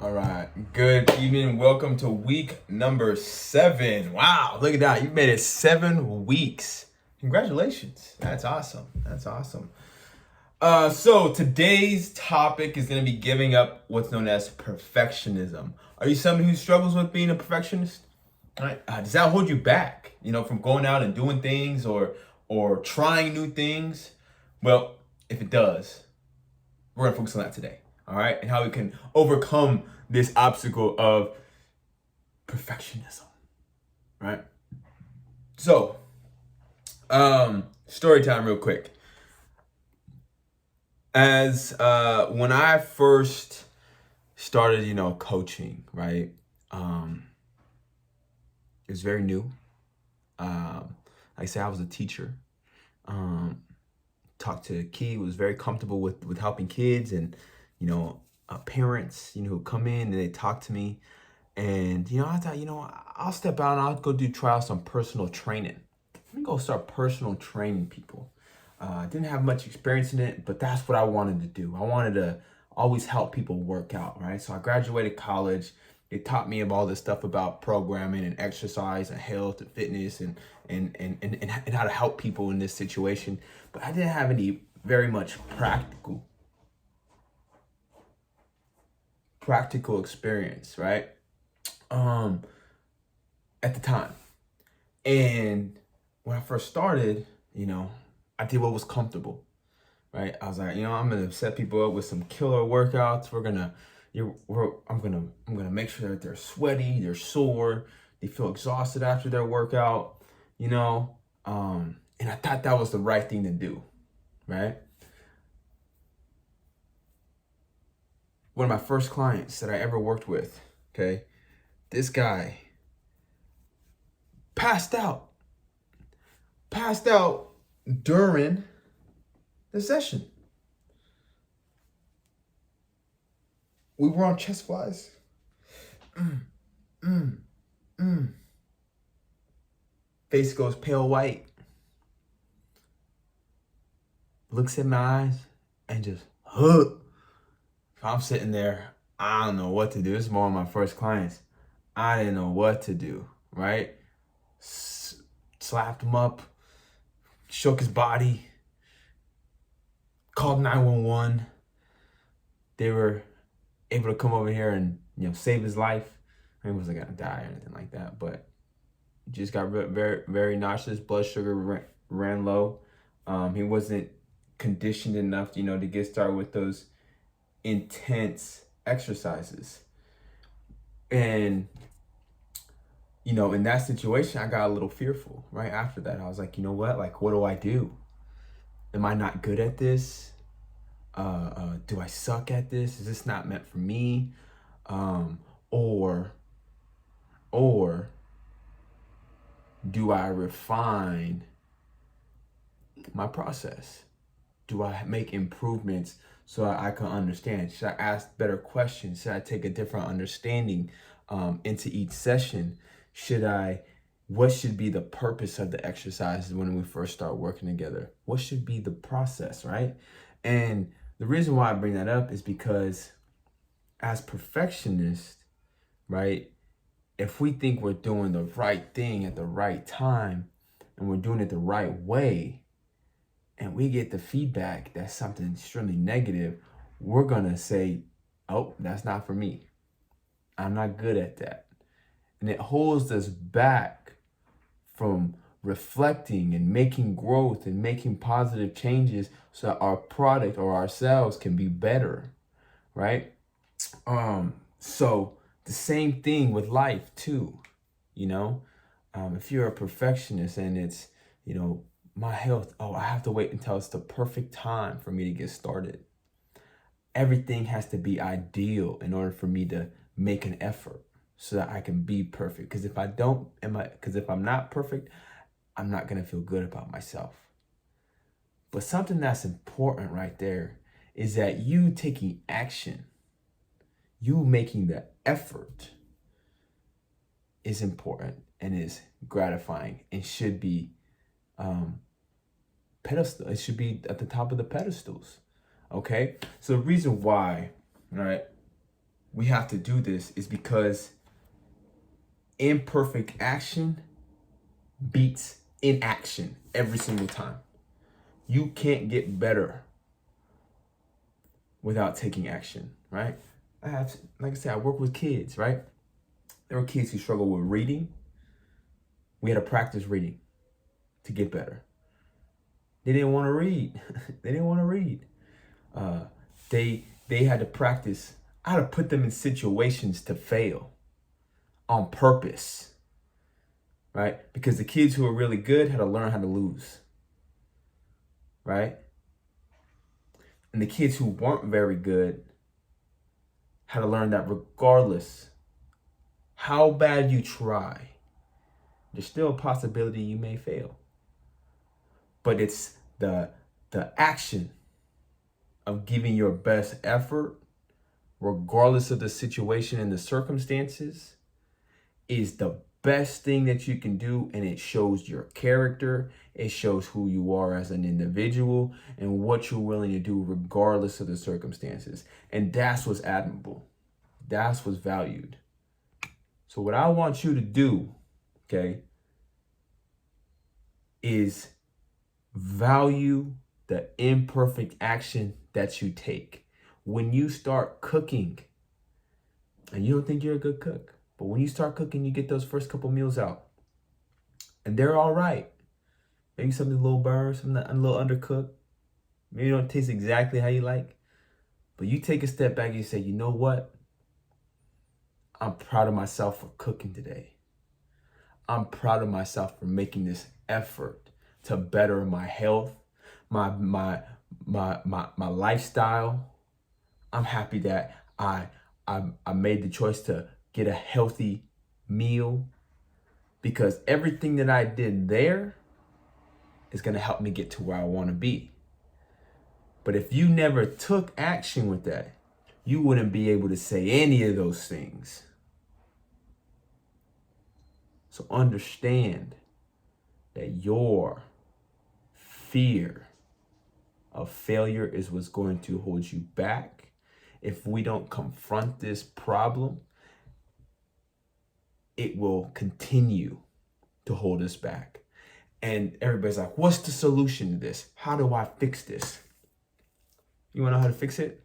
All right. Good evening. Welcome to week number 7. Wow, look at that. You've made it 7 weeks. Congratulations. That's awesome. That's awesome. So today's topic is going to be giving up what's known as perfectionism. Are you someone who struggles with being a perfectionist? All right. Does that hold you back, from going out and doing things or trying new things? Well, if it does, we're going to focus on that today. All right. And how we can overcome this obstacle of perfectionism. Right. So, story time real quick. As when I first started, coaching, right? It was very new. Like I said, I was a teacher. Talked to Key, was very comfortable with helping kids and, parents, who come in and they talk to me. And, I thought, I'll step out and I'll go try out some personal training. Let me go start personal training people. I didn't have much experience in it, but that's what I wanted to do. I wanted to always help people work out, right? So I graduated college. It taught me about all this stuff about programming and exercise and health and fitness and how to help people in this situation. But I didn't have any very much practical experience, right? At the time. And when I first started, I did what was comfortable, right? I was like, I'm gonna set people up with some killer workouts. I'm gonna make sure that they're sweaty, they're sore, they feel exhausted after their workout, and I thought that was the right thing to do, right? One of my first clients that I ever worked with, okay, this guy passed out during the session. We were on chest flies. Face goes pale white. Looks in my eyes and just, I'm sitting there. I don't know what to do. This is one of my first clients. I didn't know what to do, right? Slapped him up, shook his body, called 911. They were able to come over here and, save his life. He wasn't gonna die or anything like that, but just got very, very nauseous. Blood sugar ran low. He wasn't conditioned enough, to get started with those intense exercises. And, in that situation, I got a little fearful right after that. I was like, what do I do? Am I not good at this? Do I suck at this? Is this not meant for me? Or do I refine my process? Do I make improvements so I can understand? Should I ask better questions? Should I take a different understanding into each session? What should be the purpose of the exercises when we first start working together? What should be the process, right? And the reason why I bring that up is because as perfectionists, right, if we think we're doing the right thing at the right time and we're doing it the right way, and we get the feedback that's something extremely negative, we're gonna say, oh, that's not for me. I'm not good at that. And it holds us back from reflecting and making growth and making positive changes so that our product or ourselves can be better, right? So the same thing with life too, if you're a perfectionist and it's, my health, I have to wait until it's the perfect time for me to get started. Everything has to be ideal in order for me to make an effort so that I can be perfect. Because if I'm not perfect, I'm not going to feel good about myself. But something that's important right there is that you taking action, you making the effort is important and is gratifying and should be pedestal. It should be at the top of the pedestals. Okay? So the reason why, right, we have to do this is because imperfect action beats inaction every single time. You can't get better without taking action, right? Like I said, I work with kids, right? There were kids who struggle with reading. We had to practice reading to get better. They didn't want to read. They didn't want to read. They had to practice how to put them in situations to fail on purpose, right? Because the kids who were really good had to learn how to lose, right? And the kids who weren't very good had to learn that regardless how bad you try, there's still a possibility you may fail. But it's the action of giving your best effort, regardless of the situation and the circumstances, is the best thing that you can do. And it shows your character. It shows who you are as an individual and what you're willing to do regardless of the circumstances. And that's what's admirable. That's what's valued. So what I want you to do, okay, is value the imperfect action that you take. When you start cooking, and you don't think you're a good cook, but when you start cooking, you get those first couple meals out, and they're all right. Maybe something a little burned, something a little undercooked. Maybe you don't taste exactly how you like, but you take a step back and you say, you know what? I'm proud of myself for cooking today. I'm proud of myself for making this effort to better my health, my lifestyle. I'm happy that I made the choice to get a healthy meal, because everything that I did there is going to help me get to where I want to be. But if you never took action with that, you wouldn't be able to say any of those things. So understand that your fear of failure is what's going to hold you back. If we don't confront this problem, it will continue to hold us back. And everybody's like, what's the solution to this? How do I fix this? You want to know how to fix it?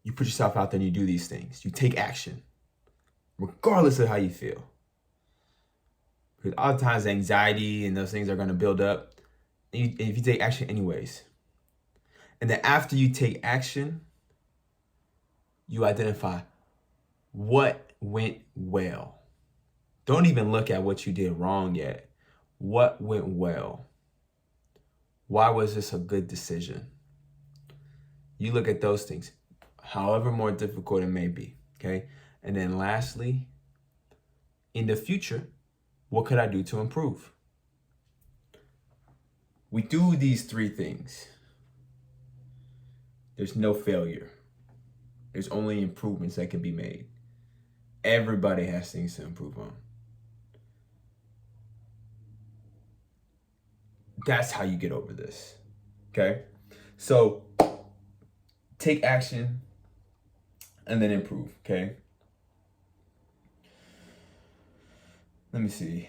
You put yourself out there and you do these things. You take action, regardless of how you feel. Because oftentimes anxiety and those things are going to build up. And if you take action anyways. And then after you take action, you identify what went well. Don't even look at what you did wrong yet. What went well? Why was this a good decision? You look at those things, however more difficult it may be, okay? And then lastly, in the future, what could I do to improve? We do these three things. There's no failure. There's only improvements that can be made. Everybody has things to improve on. That's how you get over this, okay? So take action and then improve, okay? Let me see.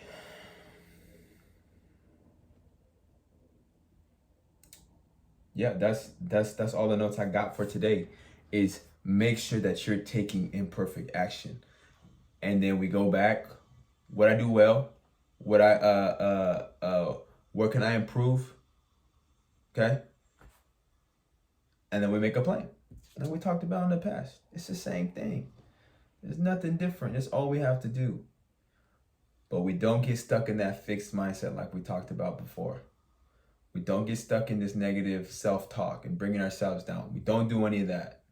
Yeah, that's all the notes I got for today, is make sure that you're taking imperfect action. And then we go back, what I do well, what where can I improve? Okay? And then we make a plan. And we talked about in the past. It's the same thing. There's nothing different. It's all we have to do. But we don't get stuck in that fixed mindset like we talked about before. We don't get stuck in this negative self-talk and bringing ourselves down. We don't do any of that.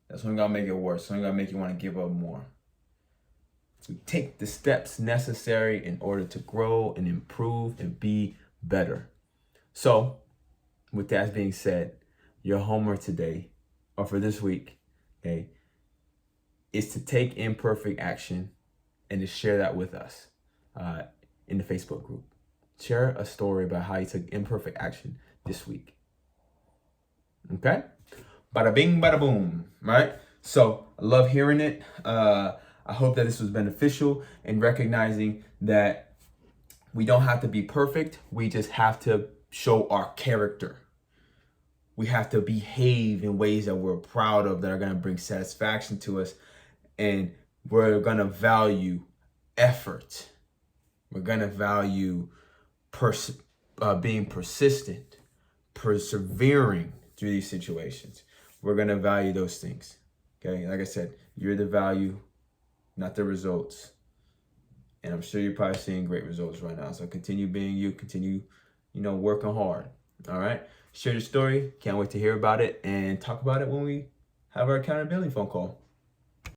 That's only gonna make it worse. It's only gonna make you want to give up more. So take the steps necessary in order to grow and improve and be better. So, with that being said, your homework today, or for this week, okay, is to take imperfect action and to share that with us in the Facebook group. Share a story about how you took imperfect action this week. Okay? Bada bing, bada boom, right? So I love hearing it. I hope that this was beneficial in recognizing that we don't have to be perfect. We just have to show our character. We have to behave in ways that we're proud of, that are going to bring satisfaction to us. And we're going to value effort. We're going to value being persistent, persevering through these situations. We're going to value those things. Okay. Like I said, you're the value, not the results. And I'm sure you're probably seeing great results right now. So continue being you, continue, working hard. All right. Share your story. Can't wait to hear about it and talk about it when we have our accountability phone call.